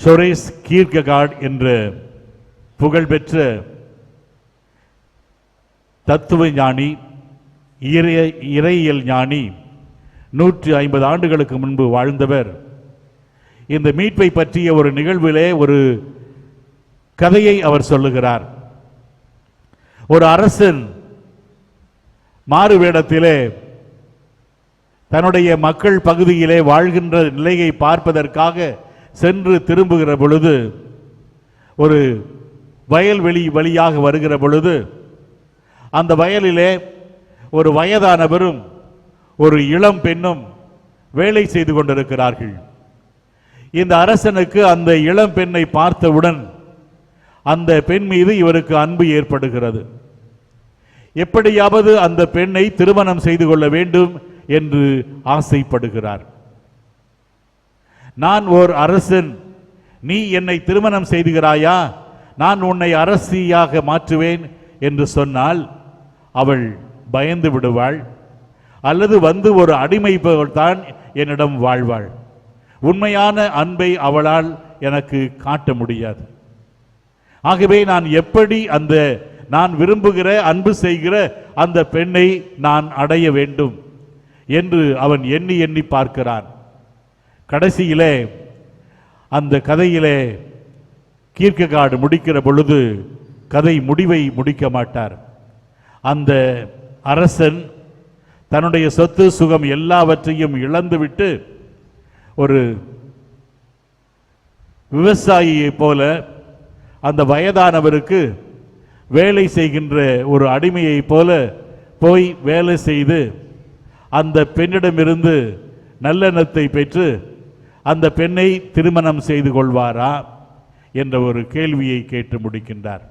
சொரேஸ் கீர்கெகார்ட் என்ற புகழ்பெற்ற தத்துவ ஞானி, இறையியல் ஞானி, 150 ஆண்டுகளுக்கு முன்பு வாழ்ந்தவர். இந்த மீட்பை பற்றிய ஒரு நிகழ்விலே ஒரு கதையை அவர் சொல்லுகிறார். ஒரு அரசன் மாறு வேடத்திலே தன்னுடைய மக்கள் பகுதியிலே வாழ்கின்ற நிலையை பார்ப்பதற்காக சென்று திரும்புகிற பொழுது, ஒரு வயல்வெளி வழியாக வருகிற பொழுது, அந்த வயலிலே ஒரு வயதானவரும் ஒரு இளம் பெண்ணும் வேலை செய்து கொண்டிருக்கிறார்கள். இந்த அரசனுக்கு அந்த இளம் பெண்ணை பார்த்தவுடன் அந்த பெண் மீது இவருக்கு அன்பு ஏற்படுகிறது. எப்படியாவது அந்த பெண்ணை திருமணம் செய்து கொள்ள வேண்டும் என்று ஆசைப்படுகிறார். நான் ஓர் அரசன், நீ என்னை திருமணம் செய்துகிறாயா, நான் உன்னை அரசியாக மாற்றுவேன் என்று சொன்னால் அவள் பயந்து விடுவாள், அல்லது வந்து ஒரு அடிமை போல்தான் என்னிடம் வாழ்வாள். உண்மையான அன்பை அவளால் எனக்கு காட்ட முடியாது. ஆகவே நான் எப்படி நான் விரும்புகிற அன்பு செய்கிற அந்த பெண்ணை நான் அடைய வேண்டும் என்று அவன் எண்ணி எண்ணி பார்க்கிறான். கடைசியிலே அந்த கதையிலே கீர்கெகார்ட் முடிக்கிற பொழுது கதை முடிவை முடிக்க மாட்டார். அந்த அரசன் தன்னுடைய சொத்து சுகம் எல்லாவற்றையும் இழந்துவிட்டு ஒரு விவசாயியை போல அந்த வயதானவருக்கு வேலை செய்கின்ற ஒரு அடிமையை போல போய் வேலை செய்து அந்த பெண்ணிடமிருந்து நல்லெண்ணத்தை பெற்று அந்த பெண்ணை திருமணம் செய்து கொள்வாரா என்ற ஒரு கேள்வியை கேட்டு முடிக்கின்றார்.